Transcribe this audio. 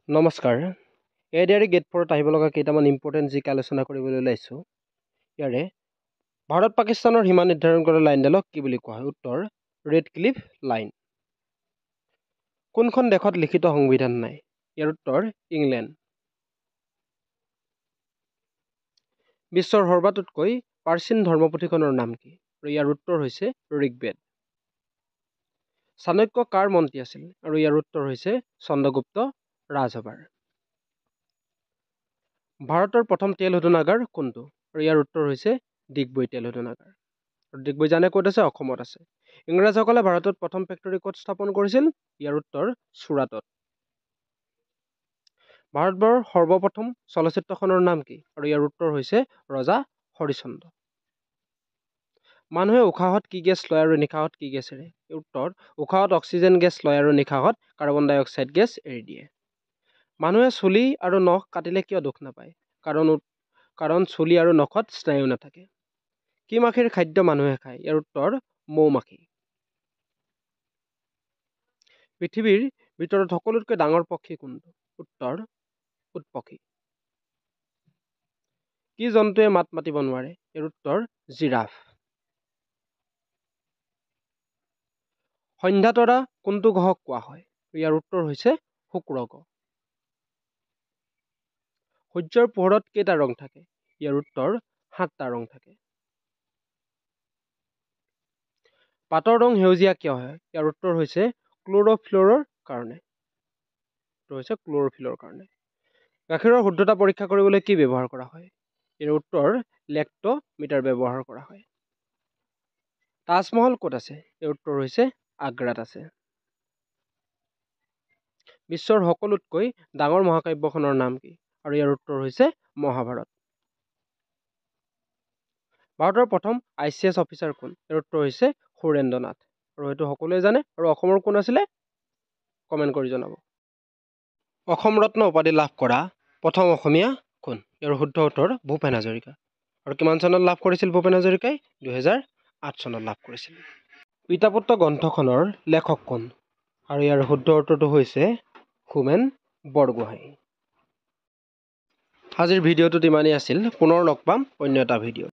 নমস্কাৰ ADRE gate 4 আহিব লগা কেইটামান ইম্পৰ্টেণ্ট জিকে আলোচনা কৰিবলৈ ওলাইছোঁ। ইয়াৰে ভাৰত পাকিস্তানৰ সীমা নিৰ্ধাৰণ কৰা লাইনডালক কি বুলি কোৱা হয়? উত্তৰ ৰেড ক্লিফ লাইন। কোনখন দেশত লিখিত সংবিধান নাই? ইয়াৰ উত্তৰ ইংলেণ্ড। বিশ্বৰ সৰ্বাতোতকৈ প্ৰাচীন ধৰ্মপুথিখনৰ নাম কি? ইয়াৰ উত্তৰ হৈছে ঋগ্বেদ। চাণক্য কাৰ মন্ত্ৰী আছিল? আৰু ইয়াৰ উত্তৰ হৈছে চন্দ্ৰগুপ্ত ৰাজসভাৰ। ভাৰতৰ প্ৰথম তেল শোধনাগাৰ কোনটো? আৰু ইয়াৰ উত্তৰ হৈছে ডিগবৈ তেল শোধনাগাৰ। আৰু ডিগবৈ জানে ক'ত আছে? অসমত আছে। ইংৰাজসকলে ভাৰতত প্ৰথম ফেক্টৰী ক'ত স্থাপন কৰিছিল? ইয়াৰ উত্তৰ চুৰাটত। ভাৰতবৰ্ষৰ সৰ্বপ্ৰথম চলচ্চিত্ৰখনৰ নাম কি? আৰু ইয়াৰ উত্তৰ হৈছে ৰজা হৰিশ্চন্দ্ৰ। মানুহে উশাহত কি গেছ লয় আৰু নিশাহত কি গেছ এৰে? উত্তৰ উশাহত অক্সিজেন গেছ লয় আৰু নিশাহত কাৰ্বন ডাই অক্সাইড গেছ এৰি দিয়ে। মানুহে চুলি আৰু নখ কাটিলে কিয় দুখ নাপায়? কাৰণ চুলি আৰু নখত স্নায়ু নাথাকে। কি মাখিৰ খাদ্য মানুহে খায়? ইয়াৰ উত্তৰ মৌমাখি। পৃথিৱীৰ ভিতৰত সকলোতকৈ ডাঙৰ পক্ষী কোনটো? উত্তৰ উটপক্ষী। কি জন্তুৱে মাত মাতিব নোৱাৰে? ইয়াৰ উত্তৰ জিৰাফ। সন্ধ্যা তৰা কোনটো গ্ৰহক কোৱা হয়? ইয়াৰ উত্তৰ হৈছে শুক্ৰ গ্ৰহ। সূৰ্যৰ পোহৰত কেইটা ৰং থাকে? ইয়াৰ উত্তৰ 7টা ৰং থাকে। পাতৰ ৰং সেউজীয়া কিয় হয়? ইয়াৰ উত্তৰ হৈছে ক্ল'ৰ'ফ্ল'ৰৰ কাৰণে। গাখীৰৰ শুদ্ধতা পৰীক্ষা কৰিবলৈ কি ব্যৱহাৰ কৰা হয়? ইয়াৰ উত্তৰ লেক্টোমিটাৰ ব্যৱহাৰ কৰা হয়। তাজমহল ক'ত আছে? ইয়াৰ উত্তৰ হৈছে আগ্ৰাত আছে। বিশ্বৰ সকলোতকৈ ডাঙৰ মহাকাব্যখনৰ নাম কি? আৰু ইয়াৰ উত্তৰ হৈছে মহাভাৰত। ভাৰতৰ প্ৰথম ICS অফিচাৰ কোন? ইয়াৰ উত্তৰ হৈছে সুৰেন্দ্ৰ নাথ। আৰু এইটো সকলোৱে জানে। আৰু অসমৰ কোন আছিলে? কমেণ্ট কৰি জনাব। অসম ৰত্ন উপাধি লাভ কৰা প্ৰথম অসমীয়া কোন? ইয়াৰ শুদ্ধ উত্তৰ ভূপেন হাজৰিকা। আৰু কিমান চনত লাভ কৰিছিল ভূপেন হাজৰিকাই? 2008 চনত লাভ কৰিছিল। পিতা পুত্ৰ গ্ৰন্থখনৰ লেখক কোন? আৰু ইয়াৰ শুদ্ধ উত্তৰটো হৈছে হোমেন বৰগোহাঁই। আজিৰ ভিডিঅ'টোত ইমানেই আছিল। পুনৰ লগ পাম অন্য এটা ভিডিঅ'ত।